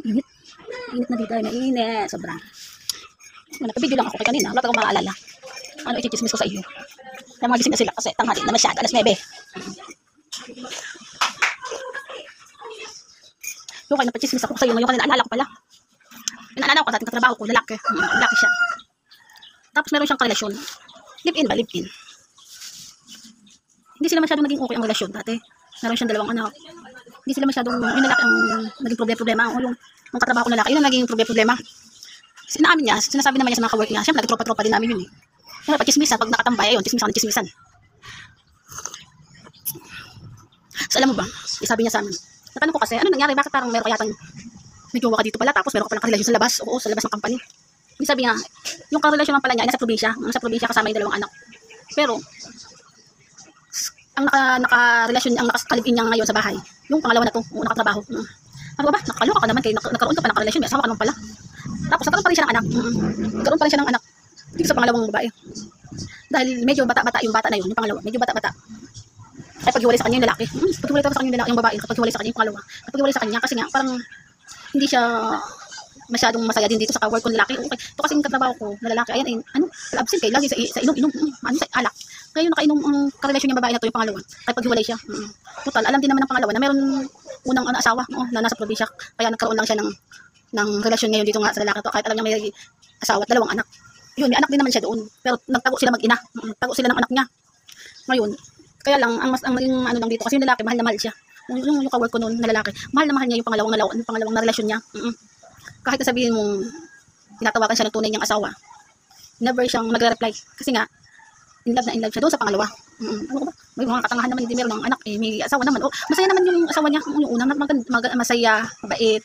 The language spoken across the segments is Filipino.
Init. Init na dito. Mainit. Sobrang. Nagpa-video lang ako kay kanina. Wala pa akong maalala. Ano i-chismis ko sa iyo. Kaya magising na sila kasi tanghali na masyado. Alas 9. Yung kayo napachismis ako sa iyo. Ngayon kanina naalala ko pala. Naalala ko dating katrabaho ko. Lalaki. Lalaki siya. Tapos meron siyang karelasyon. Live-in ba? Live-in. Hindi sila masyadong naging okay ang relasyon dati. Meron siyang 2 anak. Hindi sila masyadong, yung lalaki ang naging problema. O yung katrabaho ko lalaki, yun ang naging problema. Sinaamin niya, sinasabi naman niya sa mga kawork niya. Siyempre, nagtropa-tropa din namin yun eh. Kaya pag-chismisan, pag nakatambay, ayun, chismisan. So, alam mo ba, sabi niya sa amin, natanong ko kasi, ano nangyari, bakit parang meron kayatang may jowa ka dito pala, tapos meron ka palang karelasyon sa labas, oo, sa labas ng company. Hindi sabi nga, yung karelasyon pala niya ay nasa probinsya kasama yung 2 anak. Pero, ang naka-relasyon, ang nakakalibin niya ngayon sa bahay, yung pangalawa na to, yung nakatrabaho. Ano ba, nakakaloka ka naman, kaya nagkaroon ka pa ng karelasyon, may asawa ka naman pala. Tapos nagkaroon pa rin siya ng anak. Nagkaroon pa rin siya ng anak. Dito sa pangalawang babae. Dahil medyo bata-bata yung bata na yun, yung pangalawa, medyo bata-bata. Ay paghiwalay sa kanya yung lalaki. Paghiwalay sa kanya yung lalaki, yung babae, paghiwalay sa kanya yung pangalawa. Paghiwalay sa kanya kasi nga parang hindi siya masyadong masaya din dito sa work ko lalaki. Okay. Ito kasi yung katrabaho ko na lalaki, ayan, ano, absent kay lagi sa inom, ano sa alak. Kaya yung nakainom ang karelasyon niya babae na to yung pangalawa. Kaya paghiwalay siya. Total, alam din naman ng pangalawa na meron unang asawa, na nasa probinsya. Kaya nagkaroon lang siya ng relasyon ngayon dito nga sa lalaki to. Kahit alam niya may asawa at 2 anak. Yun, may anak din naman siya doon. Pero nagtago sila mag-ina. Nagtago sila ng anak niya. Ngayon, kaya lang ang naging ano lang dito kasi yung lalaki mahal na mahal siya. Yung kawork ko noon na lalaki, mahal na mahal niya yung pangalawang na relasyon niya. Kahit sabihin mong tinatawagan siya ng tunay niyang asawa, never siyang magre-reply kasi nga in love siya doon sa pangalawa. Ano ba? May mga katangahan naman, hindi meron ng anak, may asawa naman. Masaya naman yung asawa niya, yung una, masaya, mabait.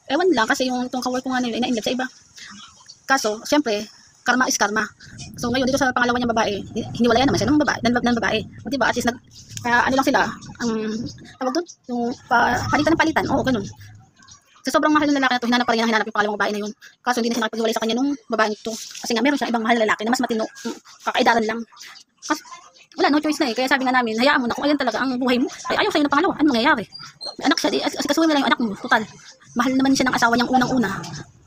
Ewan lang kasi yung itong kawork ko nga na in love sa iba. Kaso, siyempre, karma is karma. So ngayon dito sa pangalawa niya babae, hiniwalayan naman siya ng babae. O diba, at least ano lang sila, tawag doon, yung palitan ng palitan. Oo, ganun. Sa sobrang mahal ng lalaki na to, hinanap pa rin yung pangalawang babae na yun. Kaso hindi na siya nakipaghiwalay sa kanya nung babae ito. Kasi nga meron siyang ibang mahal na lalaki na mas matino. Kakaidaran lang. Kasi wala, no choice na eh. Kaya sabi nga namin, hayaan mo na kung ayan talaga ang buhay mo. Ay ayaw sa'yo ng pangalawa. Ano mangyayari? May anak siya, asikasuhin mo lang yung anak mo. Total. Mahal naman siya ng asawa niyang unang-una.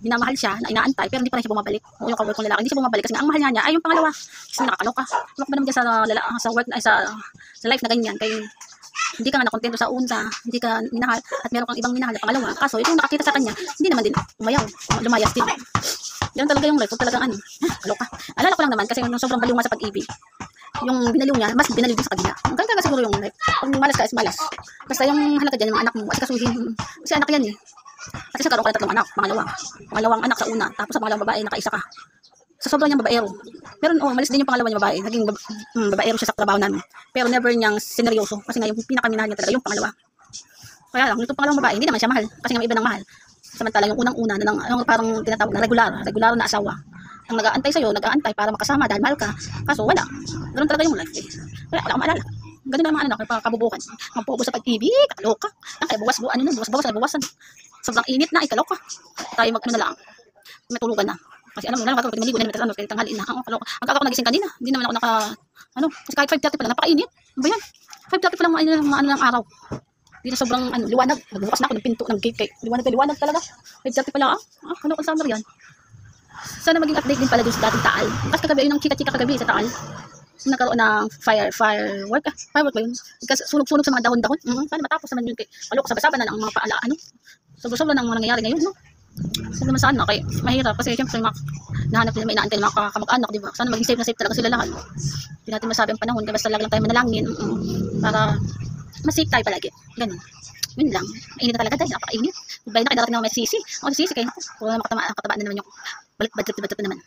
Binamahal siya, na inaantay, pero hindi pa rin siya bumabalik. O yung kawork kong lalaki, hindi siya bumabalik kasi nga ang mahal niya ay yung pangalawa. Kasi nakakaloka. Ano ba naman dyan sa work, sa life na ganyan. Kaya hindi ka nga nakontento sa una, hindi ka minahal, at meron kang ibang minahal na pangalawa. Kaso, itong nakakita sa kanya, hindi naman din umayaw, lumayas din. Yan talaga yung life, talagang ano, kaloka. Alala ko lang naman, kasi nung sobrang baliw nga sa pag-ibig, yung binaliw niya, mas binaliw din sa kanya. Ang ganda siguro yung life. Pag malas ka, is malas. Basta yung halaga dyan, yung mga anak mo, kasi kasuhin, kasi anak yan eh. Kasi sa karoon ka na 3 anak, pangalawang anak sa una, tapos sa pangalawang babae, nakaisa ka. Sa sobrang niyang babaero. Meron, malis din yung pangalawa niya babae. Naging babaero siya sa trabaho namin. Pero never niyang sineryoso. Kasi nga yung pinakaminahal niya talaga yung pangalawa. Kaya lang, yung pangalawang babae, hindi naman siya mahal. Kasi nga may iba ng mahal. Samantala yung unang-una, yung parang tinatawag na regular na asawa. Ang nag-aantay sa'yo, nag-aantay para makasama dahil mahal ka. Kaso wala. Ganun talaga yung life eh. Kaya wala akong maalala. Ganun naman kabubukan. Magpubo sa pag-ibig, kaloka. Kaya buwas-buwasan. Sobrang init na, kaloka. Tayo na lang. May tulugan na. Kasi alam mo na, pag maligo na naman, kaya tanghali na. Ang kaka ko nagising kanina, hindi naman ako kasi kahit 5:30 pa lang, napakainit. Ano ba yan? 5:30 pa lang ng araw. Hindi na sobrang liwanag. Nagbukas na ako ng pinto ng gate. Liwanag talaga. 5:30 pa lang, kalokang summer yan. Sana maging update din pala doon sa dating Taal. Kasi kagabi, yung chika-chika kagabi sa Taal. Nagkaroon ng firework ba yun? Kasi sunog sa mga dahon-dahon. Sana matapos naman yun kay kalok sabay-sabay na ng mga paala, Sobrang ng mga nangyayari ngayon, no? So naman sana, kaya mahirap kasi syempre nahanap nila, may inaantay ng mga kamag-anak, di ba? Sana maging safe talaga sila lahat. Hindi natin masabi ang panahon, kaya basta lang tayo manalangin para mas safe tayo palagi. Ganun. Yun lang. Mainit na talaga dahil napakainit. Goodbye na, kaya darating naman may sisi. Sisi kayo. Kung makataba na naman yung balik budget na naman.